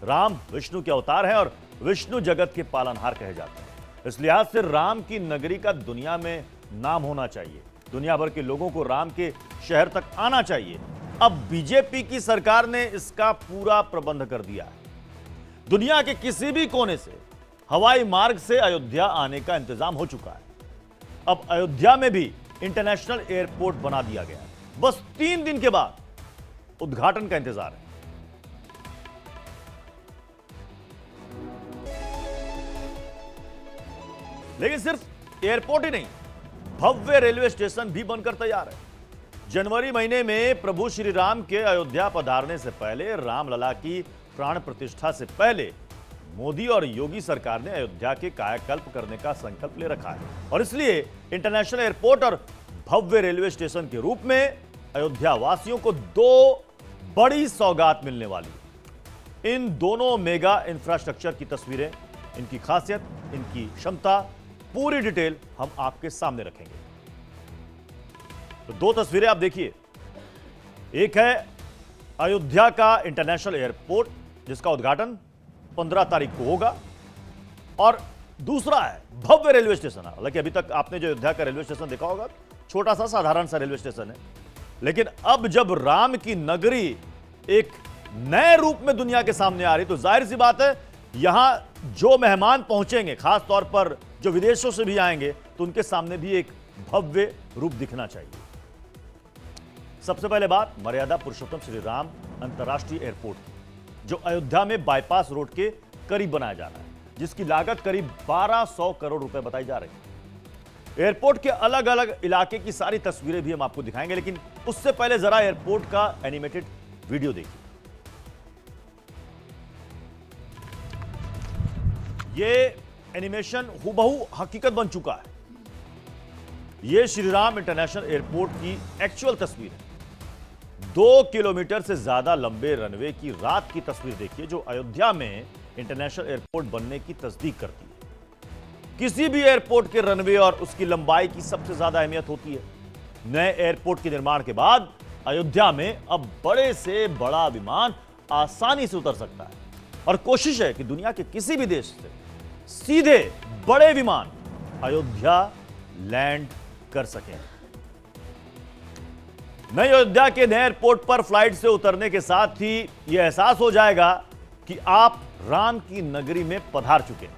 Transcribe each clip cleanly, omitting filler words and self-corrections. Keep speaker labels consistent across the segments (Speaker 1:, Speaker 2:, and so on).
Speaker 1: राम विष्णु के अवतार हैं और विष्णु जगत के पालनहार कहे जाते हैं। इस लिहाज से राम की नगरी का दुनिया में नाम होना चाहिए। दुनिया भर के लोगों को राम के शहर तक आना चाहिए। अब बीजेपी की सरकार ने इसका पूरा प्रबंध कर दिया है। दुनिया के किसी भी कोने से हवाई मार्ग से अयोध्या आने का इंतजाम हो चुका है। अब अयोध्या में भी इंटरनेशनल एयरपोर्ट बना दिया गया है। बस 3 दिन के बाद उद्घाटन का इंतजार है। लेकिन सिर्फ एयरपोर्ट ही नहीं, भव्य रेलवे स्टेशन भी बनकर तैयार है। जनवरी महीने में प्रभु श्री राम के अयोध्या पधारने से पहले, रामलला की प्राण प्रतिष्ठा से पहले मोदी और योगी सरकार ने अयोध्या के कायाकल्प करने का संकल्प ले रखा है और इसलिए इंटरनेशनल एयरपोर्ट और भव्य रेलवे स्टेशन के रूप में अयोध्या वासियों को 2 बड़ी सौगात मिलने वाली है। इन दोनों मेगा इंफ्रास्ट्रक्चर की तस्वीरें, इनकी खासियत, इनकी क्षमता, पूरी डिटेल हम आपके सामने रखेंगे। तो 2 तस्वीरें आप देखिए। एक है अयोध्या का इंटरनेशनल एयरपोर्ट जिसका उद्घाटन 15 तारीख को होगा और दूसरा है भव्य रेलवे स्टेशन। हालांकि अभी तक आपने जो अयोध्या का रेलवे स्टेशन देखा होगा, छोटा सा साधारण सा रेलवे स्टेशन है, लेकिन अब जब राम की नगरी एक नए रूप में दुनिया के सामने आ रही, तो जाहिर सी बात है यहां जो मेहमान पहुंचेंगे, खास तौर पर जो विदेशों से भी आएंगे, तो उनके सामने भी एक भव्य रूप दिखना चाहिए। सबसे पहले बात मर्यादा पुरुषोत्तम श्री राम अंतर्राष्ट्रीय एयरपोर्ट की, जो अयोध्या में बाईपास रोड के करीब बनाया जा रहा है, जिसकी लागत करीब 1200 करोड़ रुपए बताई जा रही है। एयरपोर्ट के अलग अलग इलाके की सारी तस्वीरें भी हम आपको दिखाएंगे, लेकिन उससे पहले जरा एयरपोर्ट का एनिमेटेड वीडियो देखिए। ये एनिमेशन हूबहू हकीकत बन चुका है। यह श्री राम इंटरनेशनल एयरपोर्ट की एक्चुअल तस्वीर है। 2 किलोमीटर से ज्यादा लंबे रनवे की रात की तस्वीर देखिए, जो अयोध्या में इंटरनेशनल एयरपोर्ट बनने की तस्दीक करती है। किसी भी एयरपोर्ट के रनवे और उसकी लंबाई की सबसे ज्यादा अहमियत होती है। नए एयरपोर्ट के निर्माण के बाद अयोध्या में अब बड़े से बड़ा विमान आसानी से उतर सकता है और कोशिश है कि दुनिया के किसी भी देश से सीधे बड़े विमान अयोध्या लैंड कर सकें। नई अयोध्या के नए एयरपोर्ट पर फ्लाइट से उतरने के साथ ही यह एहसास हो जाएगा कि आप राम की नगरी में पधार चुके हैं।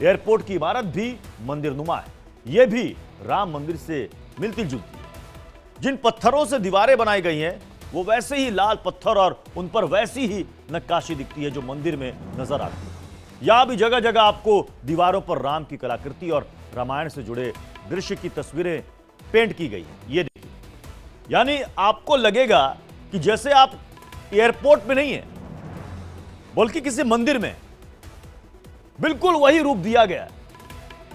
Speaker 1: एयरपोर्ट की इमारत भी मंदिरनुमा है। यह भी राम मंदिर से मिलती जुलती है। जिन पत्थरों से दीवारें बनाई गई हैं, वो वैसे ही लाल पत्थर और उन पर वैसी ही नक्काशी दिखती है जो मंदिर में नजर आती है। यहां भी जगह जगह आपको दीवारों पर राम की कलाकृति और रामायण से जुड़े दृश्य की तस्वीरें पेंट की गई हैं। ये देखिए, यानी आपको लगेगा कि जैसे आप एयरपोर्ट में नहीं हैं, बल्कि किसी मंदिर में। बिल्कुल वही रूप दिया गया है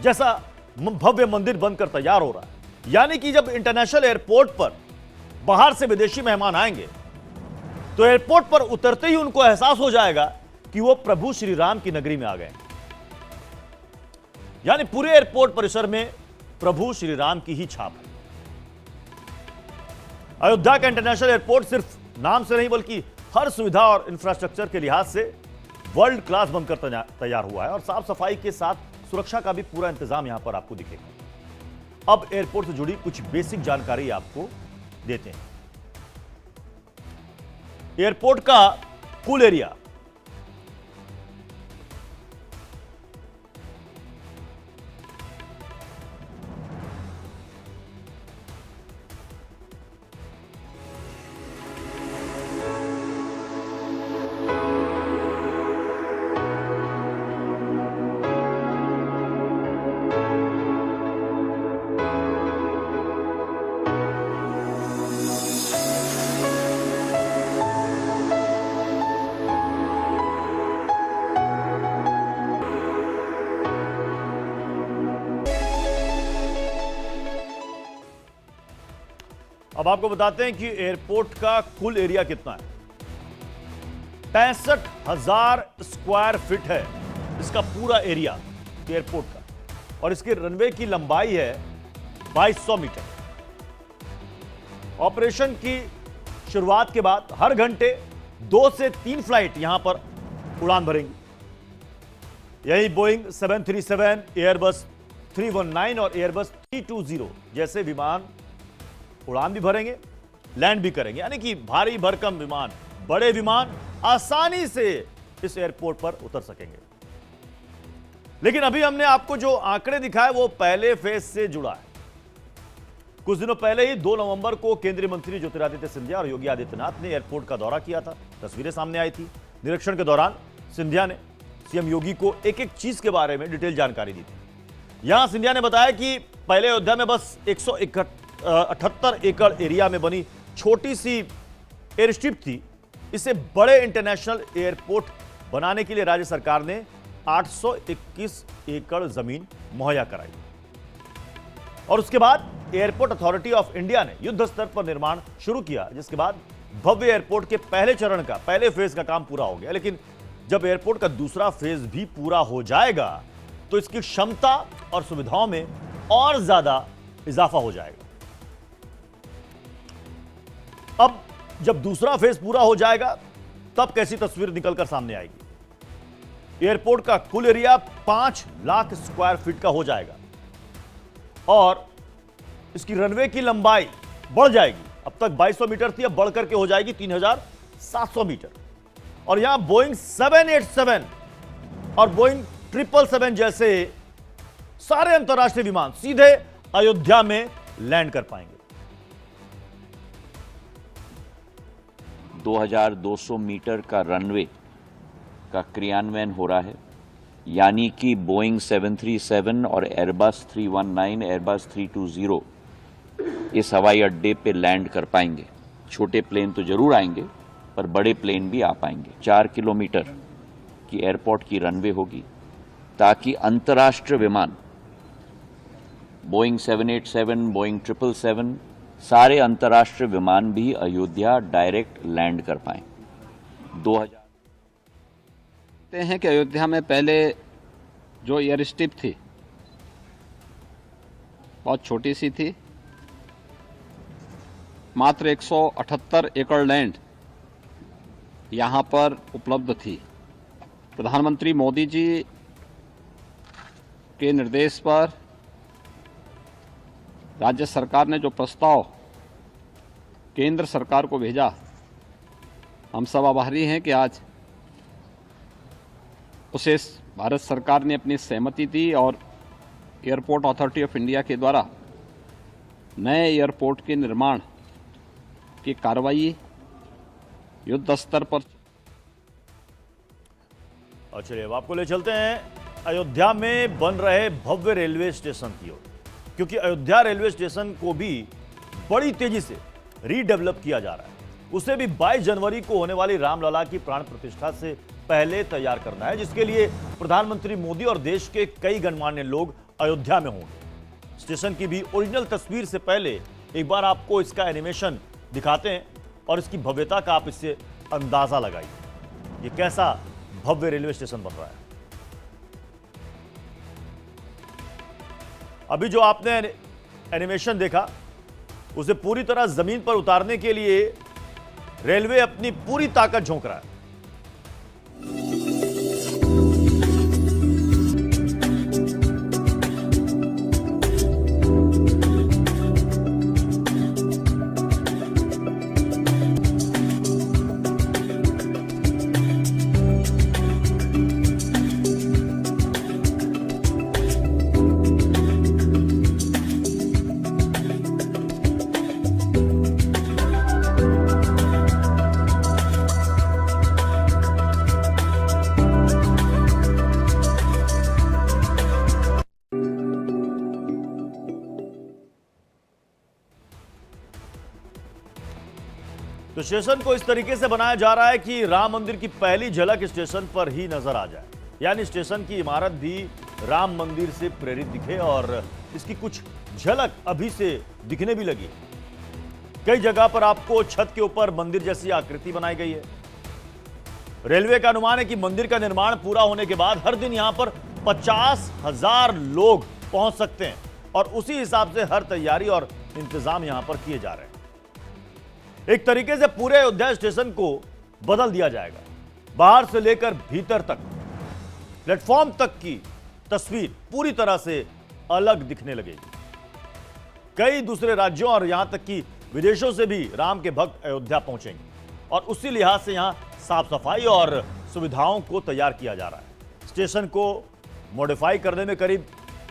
Speaker 1: जैसा भव्य मंदिर बनकर तैयार हो रहा है। यानी कि जब इंटरनेशनल एयरपोर्ट पर बाहर से विदेशी मेहमान आएंगे, तो एयरपोर्ट पर उतरते ही उनको एहसास हो जाएगा कि वो प्रभु श्री राम की नगरी में आ गए। यानी पूरे एयरपोर्ट परिसर में प्रभु श्री राम की ही छाप है। अयोध्या का इंटरनेशनल एयरपोर्ट सिर्फ नाम से नहीं, बल्कि हर सुविधा और इंफ्रास्ट्रक्चर के लिहाज से वर्ल्ड क्लास बनकर तैयार हुआ है और साफ सफाई के साथ सुरक्षा का भी पूरा इंतजाम यहां पर आपको दिखेगा। अब एयरपोर्ट से जुड़ी कुछ बेसिक जानकारी आपको देते हैं। एयरपोर्ट का कुल एरिया अब आपको बताते हैं कि एयरपोर्ट का कुल एरिया कितना है। 65,000 स्क्वायर फीट है इसका पूरा एरिया एयरपोर्ट का, और इसके रनवे की लंबाई है 2200 मीटर। ऑपरेशन की शुरुआत के बाद हर घंटे 2 से 3 फ्लाइट यहां पर उड़ान भरेंगी। यही बोइंग 737, एयरबस 319 और एयरबस 320 जैसे विमान उड़ान भी भरेंगे, लैंड भी करेंगे, यानी कि भारी भरकम विमान, बड़े विमान आसानी से इस एयरपोर्ट पर उतर सकेंगे। लेकिन अभी हमने आपको जो आंकड़े दिखाए वो पहले फेज से जुड़ा है। कुछ दिनों पहले ही 2 नवंबर को केंद्रीय मंत्री ज्योतिरादित्य सिंधिया और योगी आदित्यनाथ ने एयरपोर्ट का दौरा किया था। तस्वीरें सामने आई थी। निरीक्षण के दौरान सिंधिया ने सीएम योगी को एक एक चीज के बारे में डिटेल जानकारी दी थी। यहां सिंधिया ने बताया कि पहले अयोध्या में बस 178 एकड़ एरिया में बनी छोटी सी एयर स्ट्रिप थी। इसे बड़े इंटरनेशनल एयरपोर्ट बनाने के लिए राज्य सरकार ने 821 एकड़ जमीन मुहैया कराई और उसके बाद एयरपोर्ट अथॉरिटी ऑफ इंडिया ने युद्ध स्तर पर निर्माण शुरू किया, जिसके बाद भव्य एयरपोर्ट के पहले चरण का, पहले फेज का काम पूरा हो गया। लेकिन जब एयरपोर्ट का दूसरा फेज भी पूरा हो जाएगा तो इसकी क्षमता और सुविधाओं में और ज्यादा इजाफा हो जाएगा। अब जब दूसरा फेज पूरा हो जाएगा तब कैसी तस्वीर निकलकर सामने आएगी। एयरपोर्ट का कुल एरिया 5 लाख स्क्वायर फीट का हो जाएगा और इसकी रनवे की लंबाई बढ़ जाएगी। अब तक 2200 मीटर थी, अब बढ़ करके हो जाएगी 3700 मीटर। और यहां बोइंग 787 और बोइंग 777 जैसे सारे अंतर्राष्ट्रीय विमान सीधे अयोध्या में लैंड कर पाएंगे।
Speaker 2: 2200 मीटर का रनवे का क्रियान्वयन हो रहा है, यानी कि बोइंग 737 और एयरबस 319, एयरबस 320 इस हवाई अड्डे पे लैंड कर पाएंगे। छोटे प्लेन तो जरूर आएंगे पर बड़े प्लेन भी आ पाएंगे। 4 किलोमीटर की एयरपोर्ट की रनवे होगी ताकि अंतर्राष्ट्रीय विमान बोइंग 787, बोइंग 777 सारे अंतर्राष्ट्रीय विमान भी अयोध्या डायरेक्ट लैंड कर पाएं। 2000
Speaker 3: कहते हैं कि अयोध्या में पहले जो एयर स्ट्रिप थी बहुत छोटी सी थी, मात्र 178 एकड़ लैंड यहां पर उपलब्ध थी। प्रधानमंत्री मोदी जी के निर्देश पर राज्य सरकार ने जो प्रस्ताव केंद्र सरकार को भेजा, हम सब आभारी हैं कि आज उसे भारत सरकार ने अपनी सहमति दी और एयरपोर्ट अथॉरिटी ऑफ इंडिया के द्वारा नए एयरपोर्ट के निर्माण की कार्रवाई युद्ध स्तर पर।
Speaker 1: और चलिए अब आपको ले चलते हैं अयोध्या में बन रहे भव्य रेलवे स्टेशन की ओर, क्योंकि अयोध्या रेलवे स्टेशन को भी बड़ी तेजी से रीडेवलप किया जा रहा है। उसे भी 22 जनवरी को होने वाली रामलला की प्राण प्रतिष्ठा से पहले तैयार करना है, जिसके लिए प्रधानमंत्री मोदी और देश के कई गणमान्य लोग अयोध्या में होंगे। स्टेशन की भी ओरिजिनल तस्वीर से पहले एक बार आपको इसका एनिमेशन दिखाते हैं और इसकी भव्यता का आप इससे अंदाजा लगाइए। ये कैसा भव्य रेलवे स्टेशन बन रहा है। अभी जो आपने एनिमेशन देखा उसे पूरी तरह जमीन पर उतारने के लिए रेलवे अपनी पूरी ताकत झोंक रहा है। तो स्टेशन को इस तरीके से बनाया जा रहा है कि राम मंदिर की पहली झलक स्टेशन पर ही नजर आ जाए, यानी स्टेशन की इमारत भी राम मंदिर से प्रेरित दिखे और इसकी कुछ झलक अभी से दिखने भी लगी। कई जगह पर आपको छत के ऊपर मंदिर जैसी आकृति बनाई गई है। रेलवे का अनुमान है कि मंदिर का निर्माण पूरा होने के बाद हर दिन यहां पर 50,000 लोग पहुंच सकते हैं और उसी हिसाब से हर तैयारी और इंतजाम यहां पर किए जा रहे हैं। एक तरीके से पूरे अयोध्या स्टेशन को बदल दिया जाएगा। बाहर से लेकर भीतर तक प्लेटफॉर्म तक की तस्वीर पूरी तरह से अलग दिखने लगेगी। कई दूसरे राज्यों और यहां तक कि विदेशों से भी राम के भक्त अयोध्या पहुंचेंगे और उसी लिहाज से यहां साफ सफाई और सुविधाओं को तैयार किया जा रहा है। स्टेशन को मॉडिफाई करने में करीब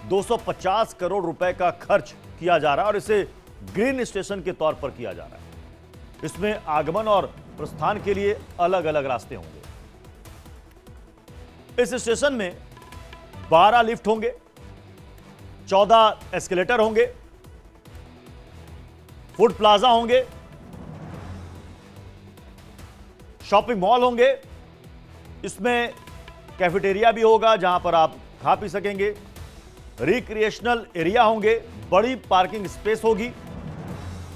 Speaker 1: 250 करोड़ रुपए का खर्च किया जा रहा है और इसे ग्रीन स्टेशन के तौर पर किया जा रहा है। इसमें आगमन और प्रस्थान के लिए अलग अलग रास्ते होंगे। इस स्टेशन में 12 लिफ्ट होंगे, 14 एस्केलेटर होंगे, फूड प्लाजा होंगे, शॉपिंग मॉल होंगे, इसमें कैफेटेरिया भी होगा जहां पर आप खा पी सकेंगे, रिक्रिएशनल एरिया होंगे, बड़ी पार्किंग स्पेस होगी,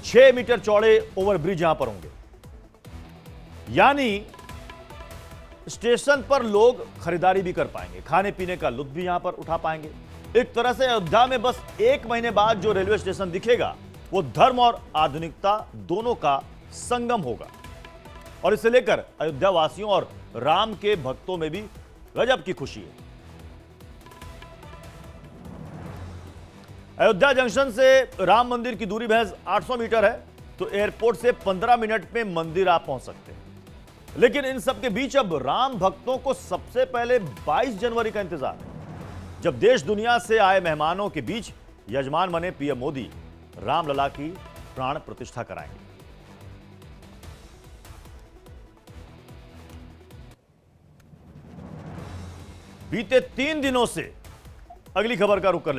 Speaker 1: 6 मीटर चौड़े ओवरब्रिज यहां पर होंगे। यानी स्टेशन पर लोग खरीदारी भी कर पाएंगे, खाने पीने का लुत्फ भी यहां पर उठा पाएंगे। एक तरह से अयोध्या में बस 1 महीने बाद जो रेलवे स्टेशन दिखेगा वो धर्म और आधुनिकता दोनों का संगम होगा और इसे लेकर अयोध्या वासियों और राम के भक्तों में भी गजब की खुशी है। अयोध्या जंक्शन से राम मंदिर की दूरी महज 800 मीटर है, तो एयरपोर्ट से 15 मिनट में मंदिर आप पहुंच सकते हैं। लेकिन इन सब के बीच अब राम भक्तों को सबसे पहले 22 जनवरी का इंतजार है, जब देश दुनिया से आए मेहमानों के बीच यजमान बने पीएम मोदी रामलला की प्राण प्रतिष्ठा कराएंगे। बीते 3 दिनों से अगली खबर का रुख कर